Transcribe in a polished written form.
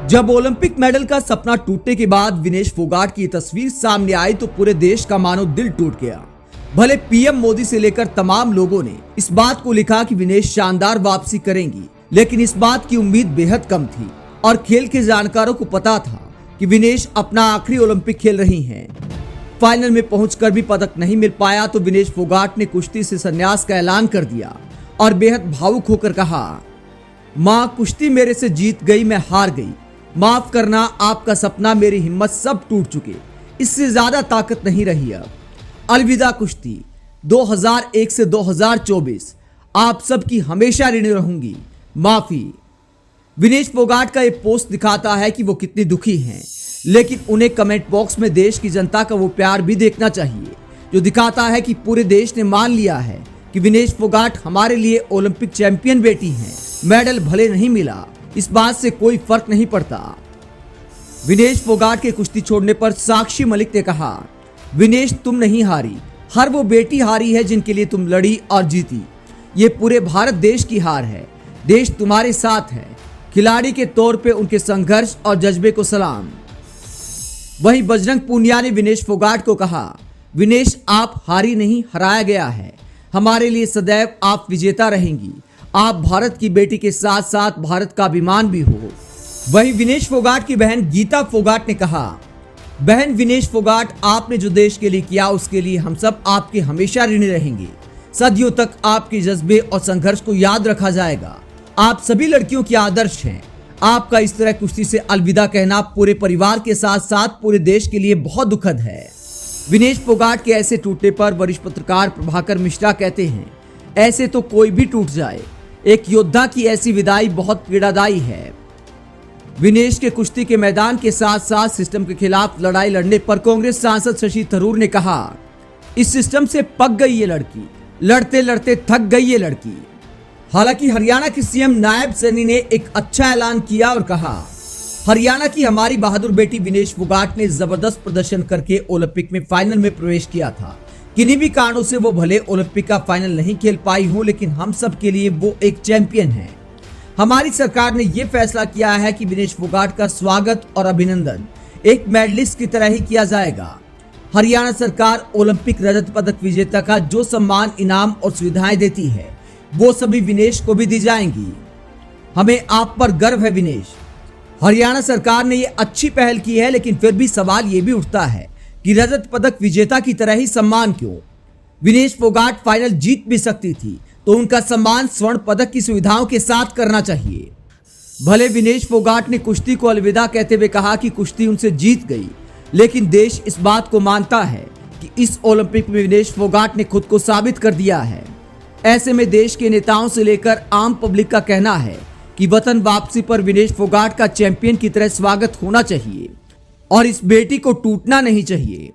जब Olympic medal का सपना टूटने के बाद विनेश फोगाट की तस्वीर सामने आई तो पूरे देश का मानो दिल टूट गया। भले पीएम मोदी से लेकर तमाम लोगों ने इस बात को लिखा कि विनेश शानदार वापसी करेंगी, लेकिन इस बात की उम्मीद बेहद कम थी और खेल के जानकारों को पता था कि विनेश अपना आखिरी ओलंपिक खेल रही हैं। फाइनल में पहुंचकर भी पदक नहीं मिल पाया तो विनेश फोगाट ने कुश्ती से संन्यास का ऐलान कर दिया और बेहद भावुक होकर कहा, मां कुश्ती मेरे से जीत गई, मैं हार गई, माफ करना, आपका सपना, मेरी हिम्मत सब टूट चुके, इससे ज्यादा ताकत नहीं रही अब। अलविदा कुश्ती 2001 से 2024, आप सबकी हमेशा ऋणी रहूंगी, माफी। विनेश फोगाट का ये पोस्ट दिखाता है कि वो कितनी दुखी हैं, लेकिन उन्हें कमेंट बॉक्स में देश की जनता का वो प्यार भी देखना चाहिए जो दिखाता है कि पूरे देश ने मान लिया है कि विनेश फोगाट हमारे लिए ओलंपिक चैंपियन बेटी हैं। मेडल भले नहीं मिला, इस बात से कोई फर्क नहीं पड़ता। विनेश फोगाट के कुश्ती छोड़ने पर साक्षी मलिक ने कहा, विनेश तुम नहीं हारी, हर वो बेटी हारी है जिनके लिए तुम लड़ी और जीती। ये पूरे भारत देश की हार है, देश तुम्हारे साथ है। खिलाड़ी के तौर पे उनके संघर्ष और जज्बे को सलाम। वहीं बजरंग पूनिया ने विनेश फोगाट को कहा, विनेश आप हारी नहीं, हराया गया है, हमारे लिए सदैव आप विजेता रहेंगी। आप भारत की बेटी के साथ साथ भारत का अभिमान भी हो। वहीं विनेश फोगाट की बहन गीता फोगाट ने कहा, बहन विनेश फोगाट, आपने जो देश के लिए किया उसके लिए हम सब आपके हमेशा ऋणी रहेंगे। सदियों तक आपके जज्बे और संघर्ष को याद रखा जाएगा। आप सभी लड़कियों के आदर्श हैं। आपका इस तरह कुश्ती से अलविदा कहना पूरे परिवार के साथ साथ पूरे देश के लिए बहुत दुखद है। विनेश फोगाट के ऐसे टूटने पर वरिष्ठ पत्रकार प्रभाकर मिश्रा कहते हैं, ऐसे तो कोई भी टूट जाए, एक योद्धा की ऐसी विदाई बहुत पीड़ादायी है। विनेश के कुश्ती के मैदान के साथ साथ सिस्टम के खिलाफ लड़ाई लड़ने पर कांग्रेस सांसद शशि थरूर ने कहा, इस सिस्टम से पक गई ये लड़की, लड़ते लड़ते थक गई ये लड़की। हालांकि हरियाणा के सीएम नायब सैनी ने एक अच्छा ऐलान किया और कहा, हरियाणा की हमारी बहादुर बेटी विनेश फोगाट ने जबरदस्त प्रदर्शन करके ओलंपिक में फाइनल में प्रवेश किया था। किन्हीं भी कारणों से वो भले ओलंपिक का फाइनल नहीं खेल पाई हो, लेकिन हम सब के लिए वो एक चैंपियन है। हमारी सरकार ने ये फैसला किया है कि विनेश फोगाट का स्वागत और अभिनंदन एक मेडलिस्ट की तरह ही किया जाएगा। हरियाणा सरकार ओलंपिक रजत पदक विजेता का जो सम्मान, इनाम और सुविधाएं देती है वो सभी विनेश को भी दी जाएंगी। हमें आप पर गर्व है विनेश। हरियाणा सरकार ने ये अच्छी पहल की है, लेकिन फिर भी सवाल ये भी उठता है कि रजत पदक विजेता की तरह ही सम्मान क्यों? विनेश फोगाट फाइनल जीत भी सकती थी तो उनका सम्मान स्वर्ण पदक की सुविधाओं के साथ करना चाहिए। भले विनेश फोगाट ने कुश्ती को अलविदा कहते हुए कहा कि कुश्ती उनसे जीत गई, लेकिन देश इस बात को मानता है कि इस ओलंपिक में विनेश फोगाट ने खुद को साबित कर दिया है। ऐसे में देश के नेताओं से लेकर आम पब्लिक का कहना है कि वतन वापसी पर विनेश फोगाट का चैंपियन की तरह स्वागत होना चाहिए और इस बेटी को टूटना नहीं चाहिए।